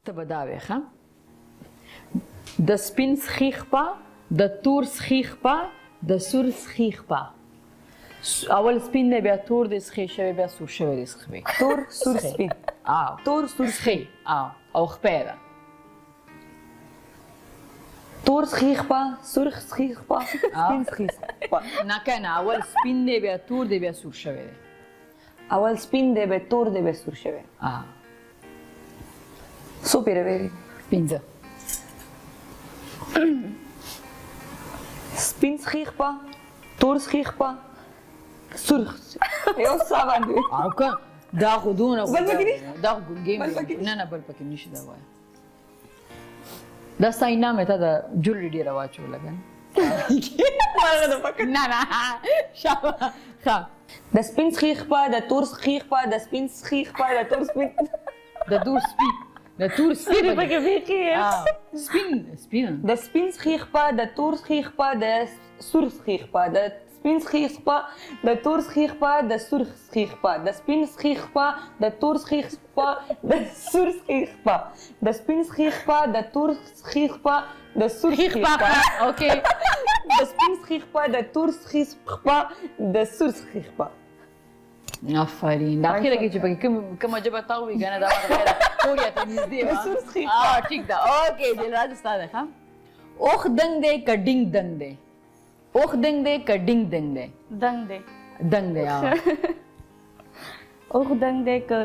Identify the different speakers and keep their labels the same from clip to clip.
Speaker 1: ته به دا وې ښه د سپین سخیخ په د تور سخیخ په د سور سخیخ په اول سپین دی بیا تور دی سخی شوی بیا سور شوی دی سخی
Speaker 2: تور سور سپین تور سور
Speaker 1: سخی او خپې ده
Speaker 2: تور سخیخ په سور سخیخ په سپین سخیخ په
Speaker 1: نه کنه اول سپین دی بیا تور دی بیا سور شوی دی
Speaker 2: اول سپین دی بیا تور دی بیا سور شوی څو پیره ویلي
Speaker 1: پنځه
Speaker 2: سپین سخیخ په تور سخیخ په سور یو څه باندې
Speaker 1: او که دا خو دونه
Speaker 2: بل پکې نه؟
Speaker 1: دا خو ګیم نه نه بل پکې نشي دا وایه دا ستا انعام ته د جولري ډېره واچوله که نه نه شابه ښه
Speaker 2: د سپین سخیخ په د تور سخیخ په د سپین سخیخ په د تور سپین
Speaker 1: د تور سپی د تور سپی
Speaker 2: پکې بیخي
Speaker 1: سپین
Speaker 2: د سپین سخیخ په د تور سخیخ په د سور سخیخ په د سپین سخیخ په د تور سخیخ په د سور سخیخ په د سپین سخیخ په د تور سخیخ په د سور سخیخ په د سپین سخیخ په د تور سخیخ په د سور سخیخ په
Speaker 1: اوکې
Speaker 2: د سپین سخیخ په د تور سخیخ په د سور سخیخ په
Speaker 1: آفرین دا اخیره کې چې پکې کومه ژبه تا ووایي که نه دا ماته غیره کوریا ته نږدې وه ټیک ده اوکې دلراج ستا ده ښه اوښ دنګ دی که ډینګ دنګ دی اوښ دنګ دی که ډینګ دنګ دی
Speaker 3: دنګ دی
Speaker 1: دنګ دی
Speaker 3: اوښ دنګ دی که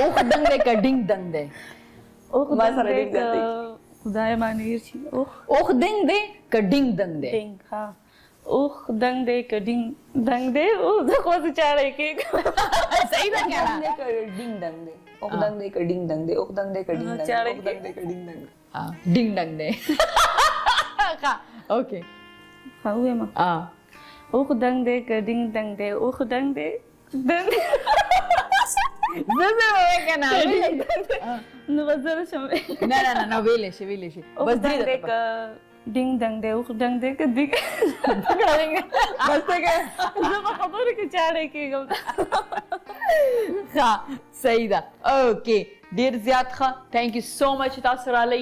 Speaker 1: اوښ دنګ دی که ډینګ دنګ دی
Speaker 3: اوښ
Speaker 2: ما
Speaker 3: دنګ
Speaker 2: سره
Speaker 3: دی
Speaker 2: ډینګ دنګ دی.
Speaker 3: که خدای باندې هېر شي
Speaker 1: اوښ دنګ دی که ډینګ دنګ دی
Speaker 3: ډینګ ها اوښ دنګ دی که ډینګ دنګ دی اوس زه خو څه چاړی کېږم
Speaker 1: صحیح ده که نه
Speaker 2: ډینګ دنګ دی اوښ دنګ دی که ډینګ دنګ دی اوښ دنګ دی که ډینګ دنګ دی اوښ دنګ دی که ډینګ دنګ دی
Speaker 1: ډینګ ډنګ دی ښه اوکې
Speaker 3: ها ووایم اوښ دنګ دی که ډینګ دنګ دی اوښ دنګ دی دنګ دی
Speaker 1: زه وایې که نه
Speaker 3: نو به زه نشم
Speaker 1: نه نه نه نه ویلی شي ویلی شي
Speaker 3: اوښ
Speaker 1: بس
Speaker 3: دنګ دی که ډینګ دنګ دی اوښ دنګ دی که ډینګ
Speaker 1: بس ته که
Speaker 3: زه په خبرو کې چاړی کېږم
Speaker 1: ښه صحیح ده اوکې ډېر زیات ښه تھینک یو سو مچ تاسو رالی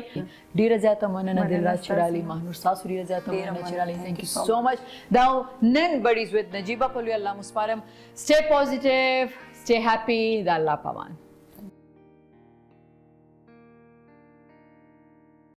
Speaker 1: ډېره زیاته مننه دلراج چې رالی مهنور ستاسو ډېره زیاته مننه چې رالی تھینک یو سو مچ دا نن بډیز وذ نجیبه په لوی الله مسپارم سټے پوزیټیو سټے هپی د الله پامان